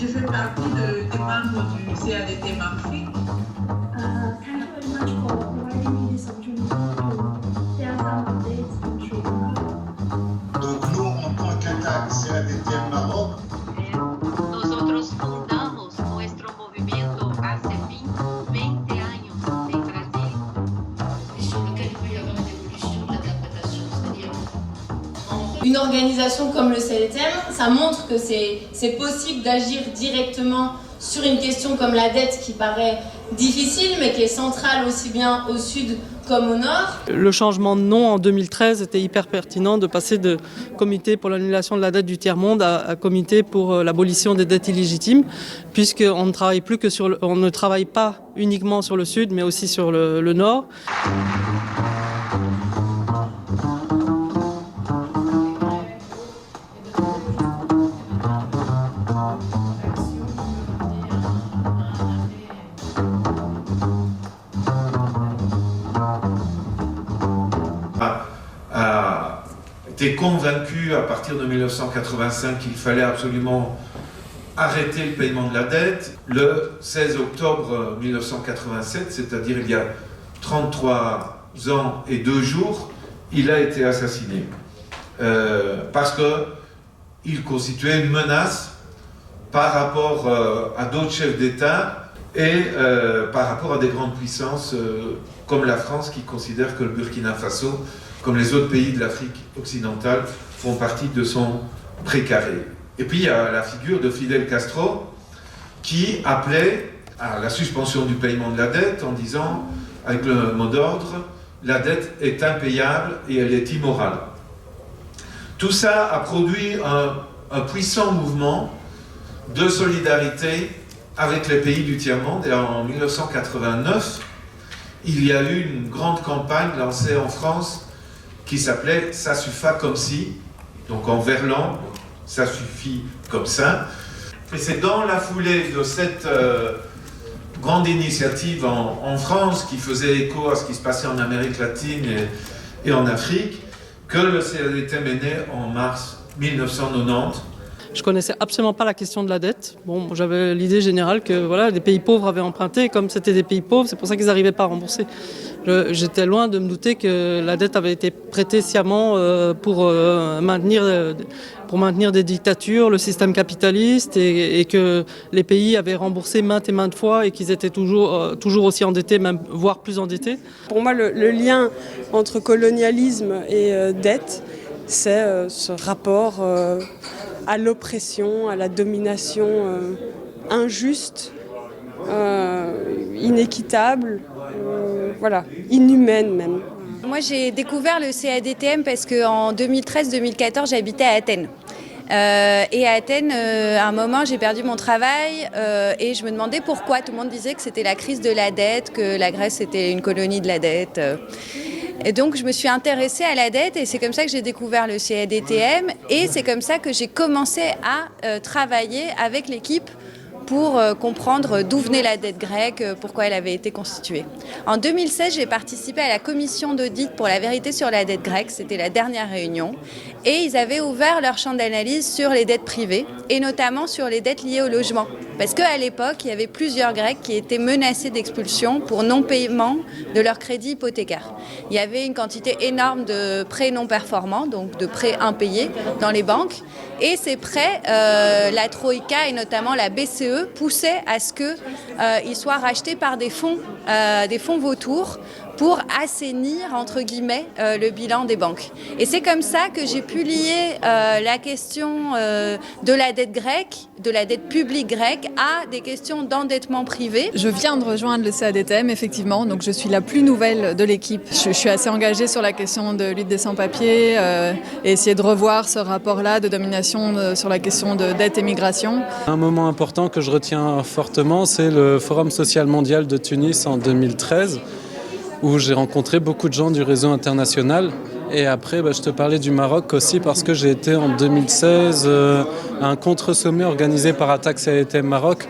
Je fais partie des membres du CADTM Afrique. Thank you very much for providing me this opportunity to share some updates on Sri Lanka. Donc nous, en tant qu'attaque CADTM Maroc, Nosotros fundamos nuestro movimiento hace 20 años en Brasil. Et sur lequel il peut y avoir une évolution de l'interprétation, c'est-à-dire Une organisation comme le CADTM, ça montre que c'est possible d'agir directement sur une question comme la dette qui paraît difficile mais qui est centrale aussi bien au sud comme au nord. Le changement de nom en 2013 était hyper pertinent de passer de comité pour l'annulation de la dette du tiers-monde à comité pour l'abolition des dettes illégitimes, puisqu'on ne travaille plus que on ne travaille pas uniquement sur le sud mais aussi sur le nord. A été convaincu à partir de 1985 qu'il fallait absolument arrêter le paiement de la dette. Le 16 octobre 1987, c'est-à-dire il y a 33 ans et 2 jours, il a été assassiné. Parce qu'il constituait une menace par rapport à d'autres chefs d'État et par rapport à des grandes puissances comme la France qui considère que le Burkina Faso, comme les autres pays de l'Afrique occidentale, font partie de son précaré. Et puis il y a la figure de Fidel Castro qui appelait à la suspension du paiement de la dette en disant, avec le mot d'ordre, la dette est impayable et elle est immorale. Tout ça a produit un puissant mouvement de solidarité avec les pays du tiers-monde et en 1989, il y a eu une grande campagne lancée en France qui s'appelait « Ça suffit comme si », donc en verlan, « Ça suffit comme ça ». Et c'est dans la foulée de cette grande initiative en France qui faisait écho à ce qui se passait en Amérique latine et en Afrique que le CADTM est né en mars 1990. Je connaissais absolument pas la question de la dette. Bon, j'avais l'idée générale que voilà, les pays pauvres avaient emprunté, et comme c'était des pays pauvres, c'est pour ça qu'ils n'arrivaient pas à rembourser. J'étais loin de me douter que la dette avait été prêtée sciemment pour maintenir des dictatures, le système capitaliste, et que les pays avaient remboursé maintes et maintes fois et qu'ils étaient toujours aussi endettés, même voire plus endettés. Pour moi, le lien entre colonialisme et dette, c'est ce rapport à l'oppression, à la domination injuste, inéquitable, voilà, inhumaine même. Moi j'ai découvert le CADTM parce qu'en 2013-2014 j'habitais à Athènes. Et à Athènes, à un moment, j'ai perdu mon travail et je me demandais pourquoi. Tout le monde disait que c'était la crise de la dette, que la Grèce était une colonie de la dette. Et donc, je me suis intéressée à la dette et c'est comme ça que j'ai découvert le CADTM et c'est comme ça que j'ai commencé à travailler avec l'équipe pour comprendre d'où venait la dette grecque, pourquoi elle avait été constituée. En 2016, j'ai participé à la commission d'audit pour la vérité sur la dette grecque, c'était la dernière réunion, et ils avaient ouvert leur champ d'analyse sur les dettes privées, et notamment sur les dettes liées au logement. Parce qu'à l'époque, il y avait plusieurs Grecs qui étaient menacés d'expulsion pour non-paiement de leur crédit hypothécaire. Il y avait une quantité énorme de prêts non performants, donc de prêts impayés dans les banques, et ces prêts, la Troïka et notamment la BCE poussaient à ce qu'ils soient rachetés par des fonds vautours pour assainir, entre guillemets, le bilan des banques. Et c'est comme ça que j'ai pu lier la question de la dette grecque, de la dette publique grecque, à des questions d'endettement privé. Je viens de rejoindre le CADTM, effectivement, donc je suis la plus nouvelle de l'équipe. Je suis assez engagée sur la question de lutte des sans-papiers et essayer de revoir ce rapport-là de domination sur la question de dette et migration. Un moment important que je retiens fortement, c'est le Forum social mondial de Tunis en 2013, où j'ai rencontré beaucoup de gens du réseau international. Et après, je te parlais du Maroc aussi parce que j'ai été en 2016 à un contre-sommet organisé par Attaque CADTM Maroc,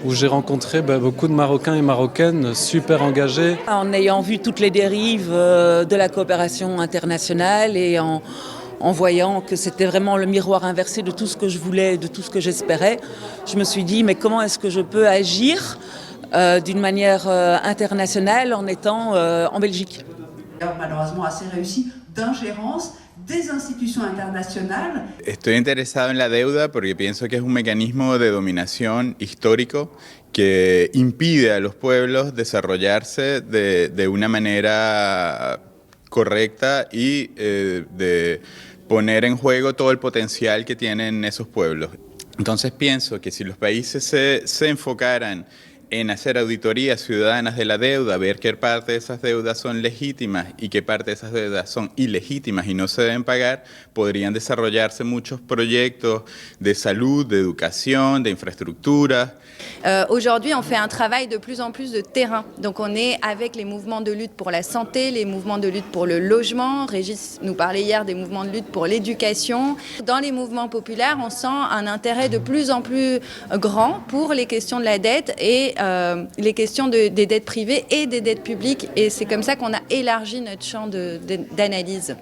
où j'ai rencontré beaucoup de Marocains et Marocaines super engagés. En ayant vu toutes les dérives de la coopération internationale et en voyant que c'était vraiment le miroir inversé de tout ce que je voulais, de tout ce que j'espérais, je me suis dit, mais comment est-ce que je peux agir d'une manière internationale en étant en Belgique. Malheureusement assez réussi d'ingérence des institutions internationales. Estoy interesado en la deuda porque pienso que es un mecanismo de dominación histórico que impide a los pueblos desarrollarse de una manera correcta y de poner en juego todo el potencial que tienen esos pueblos. Entonces pienso que si los países se enfocaran en hacer auditorías ciudadanas de la deuda, ver qué parte de esas deudas son legítimas y qué parte de esas deudas son ilegítimas y no se deben pagar, podrían desarrollarse muchos proyectos de salud, de educación, de infraestructura. Aujourd'hui, on fait un travail de plus en plus de terrain. Donc on est avec les mouvements de lutte pour la santé, les mouvements de lutte pour le logement. Régis nous parlait hier des mouvements de lutte pour l'éducation. Dans les mouvements populaires, on sent un intérêt de plus en plus grand pour les questions de la dette et les questions des dettes privées et des dettes publiques. Et c'est comme ça qu'on a élargi notre champ d'analyse.